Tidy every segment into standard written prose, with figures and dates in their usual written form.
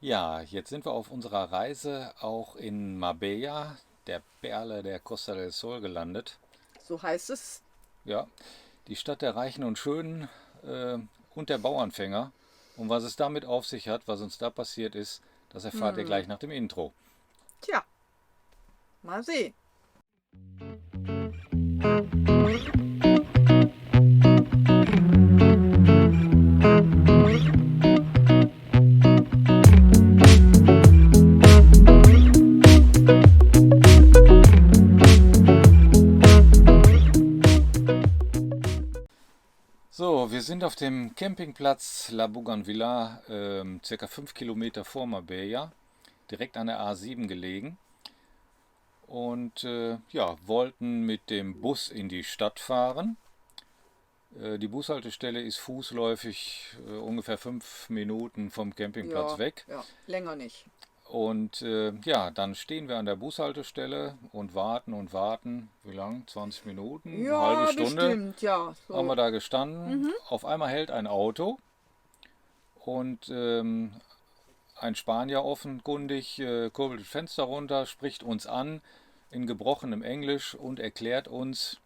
Ja, jetzt sind wir auf unserer Reise auch in Marbella, der Perle der Costa del Sol, gelandet. So heißt es. Ja, die Stadt der Reichen und Schönen äh, und der Bauernfänger. Und was es damit auf sich hat, was uns da passiert ist, das erfahrt ihr gleich nach dem Intro. Tja, mal sehen. So, wir sind auf dem Campingplatz La Bougainvillea, circa 5 Kilometer vor Marbella, direkt an der A7 gelegen. Und ja, wollten mit dem Bus in die Stadt fahren. Die Bushaltestelle ist fußläufig ungefähr 5 Minuten vom Campingplatz Ja, weg. ja, länger nicht. Und ja, dann stehen wir an der Bushaltestelle und warten und warten. Wie lang? 20 Minuten? Eine halbe Ja, Stunde bestimmt, ja. haben So. wir da gestanden. Mhm. Auf einmal hält ein Auto und ein Spanier offenkundig kurbelt das Fenster runter, spricht uns an in gebrochenem Englisch und erklärt uns,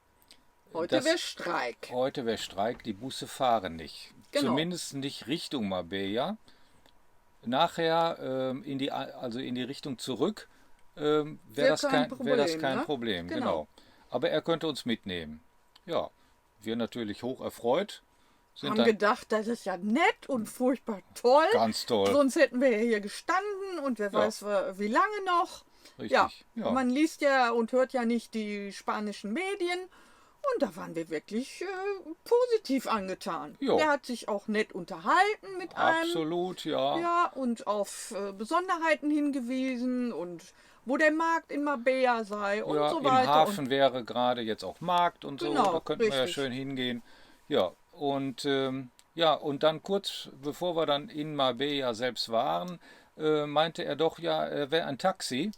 Heute dass wäre Streik. heute wäre Streik, die Busse fahren nicht. Genau. Zumindest nicht Richtung Marbella. Nachher also in die Richtung zurück Wäre kein wär das Problem, kein ne? Problem, Genau. genau. Aber er könnte uns mitnehmen. Ja, wir natürlich hoch erfreut, sind Haben dann gedacht, das ist ja nett und furchtbar toll. ganz toll. Sonst hätten wir ja hier gestanden und wer Ja, weiß wie lange noch. Ja, richtig. Ja, man liest ja und hört ja nicht die spanischen Medien. Und da waren wir wirklich positiv angetan. jo, Der hat sich auch nett unterhalten mit einem. absolut, ja. Ja, und auf Besonderheiten hingewiesen und wo der Markt in Marbella sei und Ja, so im weiter. Und Hafen wäre gerade jetzt auch Markt und so, da genau, könnten wir ja richtig. schön hingehen. Ja, und ja, und dann kurz bevor wir dann in Marbella selbst waren, meinte er doch, ja, er wäre ein Taxi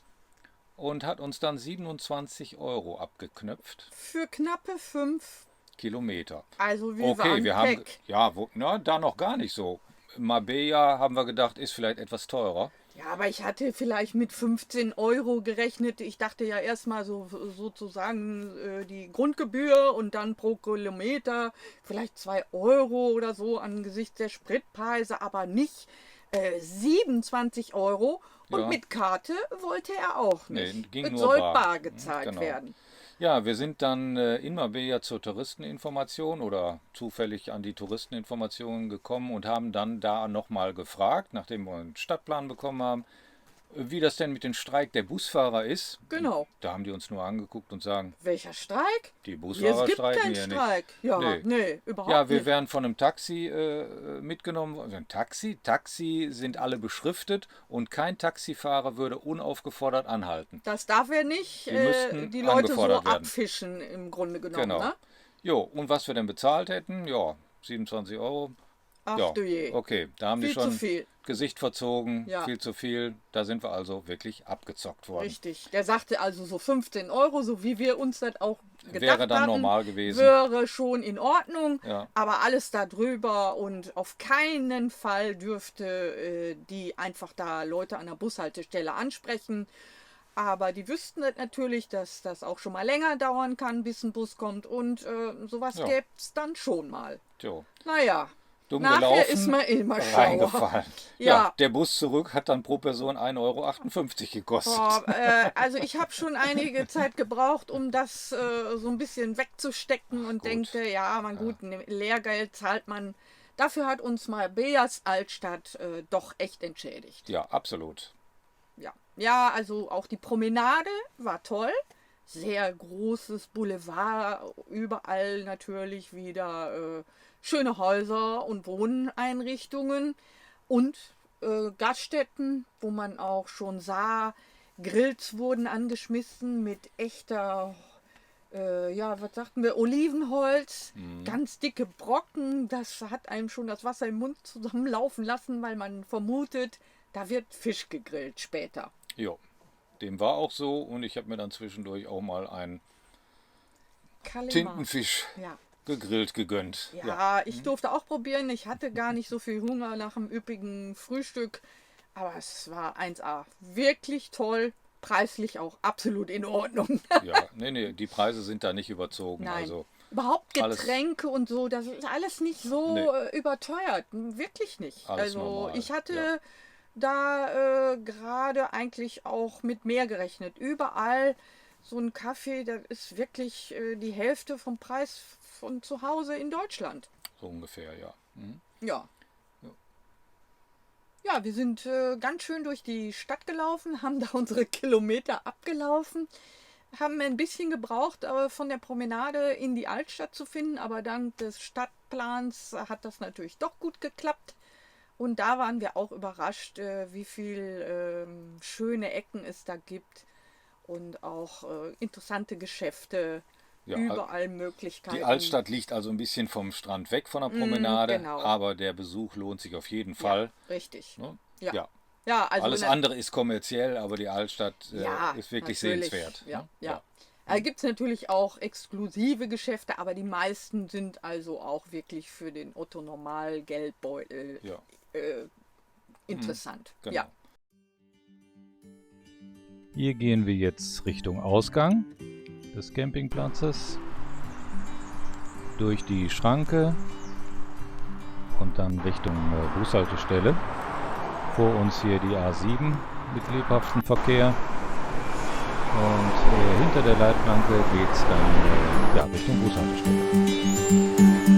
und hat uns dann 27 € abgeknöpft. Für knappe 5, Kilometer. also wir Okay, waren wir haben, weg. ja, na, da noch gar nicht so. Marbella haben wir gedacht, ist vielleicht etwas teurer. Ja, aber ich hatte vielleicht mit 15 € gerechnet. Ich dachte ja erstmal so sozusagen die Grundgebühr und dann pro Kilometer vielleicht 2 € oder so angesichts der Spritpreise, aber nicht 27 € und Ja, mit Karte wollte er auch nee, nicht. ging Es nur soll bar. bar gezahlt Genau. werden. Ja, wir sind dann in Marbella zur Touristeninformation oder zufällig an die Touristeninformation gekommen und haben dann da nochmal gefragt, nachdem wir einen Stadtplan bekommen haben, wie das denn mit dem Streik der Busfahrer ist. Genau. Da haben die uns nur angeguckt und sagen, Welcher Streik? die Hier, es Busfahrer gibt streiken keinen hier nicht. Streik. Ja, Nee. nee, Ja, überhaupt wir nicht. werden von einem Taxi mitgenommen. Also ein Taxi? Taxi sind alle beschriftet und kein Taxifahrer würde unaufgefordert anhalten. Das darf er nicht, Die müssten die Leute so angefordert werden. abfischen im Grunde genommen, Genau. ne? Jo, und was wir denn bezahlt hätten? Ja, 27 €. Ach Ja, du je, okay, da haben die viel zu schon viel. Gesicht verzogen, Ja, viel zu viel. Da sind wir also wirklich abgezockt worden. richtig. Der sagte also so 15 €, so wie wir uns das auch Wäre gedacht dann hatten, normal gewesen. wäre schon in Ordnung. Ja, Aber alles darüber und auf keinen Fall dürfte die einfach da Leute an der Bushaltestelle ansprechen. Aber die wüssten das natürlich, dass das auch schon mal länger dauern kann, bis ein Bus kommt. Und sowas ja, gäbe es dann schon mal. jo. Naja, Dumm nachher ist gelaufen, man immer schlauer. reingefallen. Ja, Ja, der Bus zurück hat dann pro Person 1,58 € gekostet. boah, also ich habe schon einige Zeit gebraucht, um das so ein bisschen wegzustecken und Gut. denkte, ja, man gut, Lehrgeld zahlt man. Dafür hat uns mal Beas Altstadt doch echt entschädigt. Ja, absolut. Ja. Ja, also auch die Promenade war toll. Sehr großes Boulevard, überall natürlich wieder schöne Häuser und Wohneinrichtungen und Gaststätten, wo man auch schon sah, Grills wurden angeschmissen mit echter, ja, was sagten wir, Olivenholz, ganz dicke Brocken. Das hat einem schon das Wasser im Mund zusammenlaufen lassen, weil man vermutet, da wird Fisch gegrillt später. Jo, dem war auch so und ich habe mir dann zwischendurch auch mal einen Kalimar. Tintenfisch Ja. gegrillt gegönnt. Ja, Ja, ich durfte auch probieren. Ich hatte gar nicht so viel Hunger nach dem üppigen Frühstück. Aber es war 1A. Wirklich toll. Preislich auch absolut in Ordnung. Ja, nee, die Preise sind da nicht überzogen. Nein. Also Überhaupt alles- Getränke und so, das ist alles nicht so Nee. Überteuert. Wirklich nicht. Alles Also normal, ich hatte ja. da gerade eigentlich auch mit mehr gerechnet. Überall so ein Kaffee, das ist wirklich die Hälfte vom Preis von zu Hause in Deutschland. so ungefähr, ja. Mhm. Ja. Ja. Ja, wir sind ganz schön durch die Stadt gelaufen, haben da unsere Kilometer abgelaufen, haben ein bisschen gebraucht, von der Promenade in die Altstadt zu finden, aber dank des Stadtplans hat das natürlich doch gut geklappt. Und da waren wir auch überrascht, wie viel schöne Ecken es da gibt und auch interessante Geschäfte, Ja, überall Möglichkeiten. Die Altstadt liegt also ein bisschen vom Strand weg von der Promenade, genau. aber der Besuch lohnt sich auf jeden Ja, Fall. richtig. Ne? Ja. Ja. Ja, also Alles andere ist kommerziell, aber die Altstadt ja, ist wirklich natürlich. sehenswert. Ja, Ne? ja. Da gibt es natürlich auch exklusive Geschäfte, aber die meisten sind also auch wirklich für den Otto-Normal-Geldbeutel Ja, interessant. genau. Ja. Hier gehen wir jetzt Richtung Ausgang des Campingplatzes, durch die Schranke und dann Richtung Bushaltestelle. Vor uns hier die A7 mit lebhaftem Verkehr und hinter der Leitplanke geht es dann Richtung Bushaltestelle.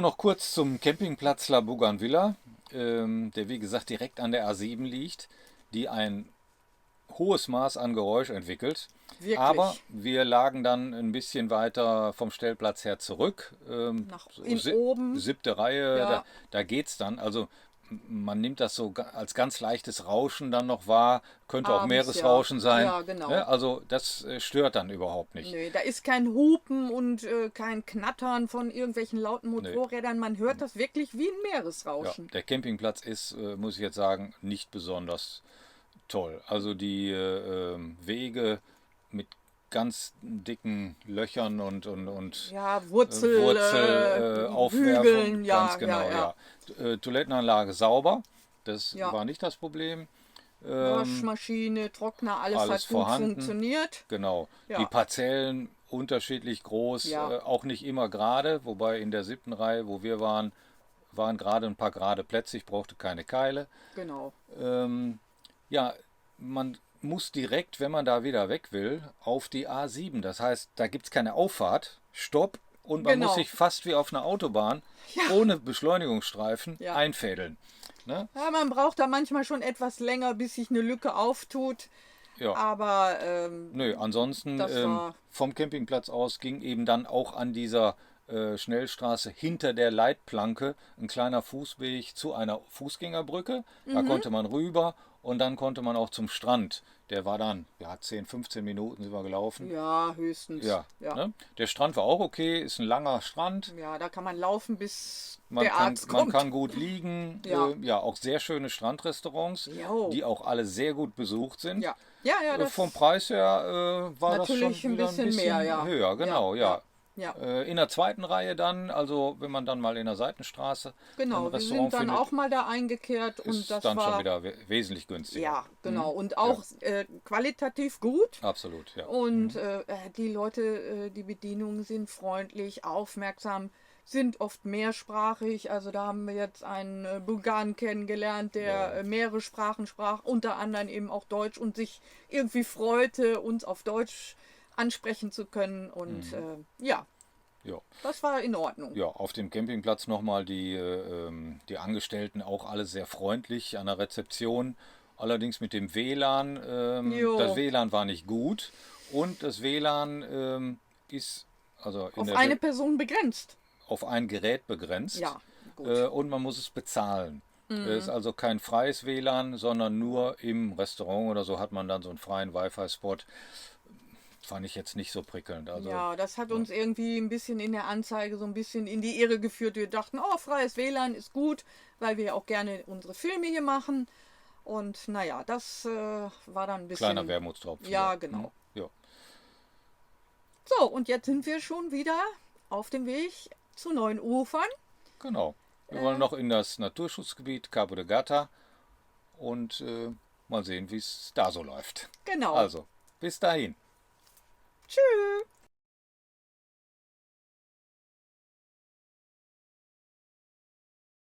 noch kurz zum Campingplatz La Bougainville, der wie gesagt direkt an der A7 liegt, die ein hohes Maß an Geräusch entwickelt. Wirklich. Aber wir lagen dann ein bisschen weiter vom Stellplatz her zurück. Oben. 7. Reihe, Ja. da geht's dann. Also man nimmt das so als ganz leichtes Rauschen dann noch wahr. Könnte auch Abends, Meeresrauschen ja. sein. Ja, genau. Ne? Also das stört dann überhaupt nicht. Nee, da ist kein Hupen und kein Knattern von irgendwelchen lauten Motorrädern. Man hört das wirklich wie ein Ja, Meeresrauschen. der Campingplatz ist, muss ich jetzt sagen, nicht besonders toll. Also die Wege mit ganz dicken Löchern und Ja, Wurzel, Aufwerfung, Hügeln, ja, ganz genau, ja. Toilettenanlage sauber, das Ja. war nicht das Problem. Waschmaschine, Trockner, alles alles hat gut vorhanden. funktioniert. Genau. Ja. Die Parzellen unterschiedlich groß, Ja. auch nicht immer gerade, wobei in der 7. Reihe, wo wir waren, waren gerade ein paar gerade Plätze, ich brauchte keine Keile. Genau. Ja, man muss direkt, wenn man da wieder weg will, auf die A7. Das heißt, da gibt es keine Auffahrt, Stopp und man Genau. muss sich fast wie auf einer Autobahn ohne Beschleunigungsstreifen Ja. einfädeln. Ne? Ja, man braucht da manchmal schon etwas länger, bis sich eine Lücke auftut. Ja. Aber Nö, ansonsten das war- vom Campingplatz aus ging eben dann auch an dieser Schnellstraße hinter der Leitplanke ein kleiner Fußweg zu einer Fußgängerbrücke. Da konnte man rüber und dann konnte man auch zum Strand. Der war dann, ja, 10, 15 Minuten sind wir gelaufen. ja, höchstens. Ja, Ja. ne? Der Strand war auch okay, ist ein langer Strand. Ja, da kann man laufen, bis Man der kann, Arzt man kommt. kann gut liegen. Ja. Ja, auch sehr schöne Strandrestaurants, Jo. die auch alle sehr gut besucht sind. Ja, ja, das Vom Preis her war das schon natürlich ein wieder bisschen mehr, ja. höher, genau, ja. Ja. In der 2. Reihe dann, also wenn man dann mal in der Seitenstraße Genau, ein wir sind Restaurant dann findet, auch mal da eingekehrt und ist das dann schon war wieder wesentlich günstiger. ja, genau und auch qualitativ gut. Absolut, ja. Und die Leute, die Bedienungen sind freundlich, aufmerksam, sind oft mehrsprachig. Also da haben wir jetzt einen Bulgaren kennengelernt, der mehrere Sprachen sprach, unter anderem eben auch Deutsch und sich irgendwie freute, uns auf Deutsch ansprechen zu können. Und ja, Ja. das war in Ordnung. Ja, auf dem Campingplatz nochmal die Angestellten auch alle sehr freundlich an der Rezeption. Allerdings mit dem WLAN. Jo. Das WLAN war nicht gut und das WLAN ist also Auf eine Person begrenzt. auf ein Gerät begrenzt. Ja, gut. Und man muss es bezahlen. Es ist also kein freies WLAN, sondern nur im Restaurant oder so hat man dann so einen freien Wi-Fi-Spot. Fand ich jetzt nicht so prickelnd. Also, Ja, das hat uns irgendwie ein bisschen in der Anzeige so ein bisschen in die Irre geführt. Wir dachten, oh, freies WLAN ist gut, weil wir auch gerne unsere Filme hier machen. Und naja, das war dann ein bisschen... kleiner Wermutstropfen. Ja, genau. Ja. So, und jetzt sind wir schon wieder auf dem Weg zu neuen Ufern. Genau. Wir wollen noch in das Naturschutzgebiet Cabo de Gata und mal sehen, wie es da so läuft. Genau. Also, bis dahin. Tschüss.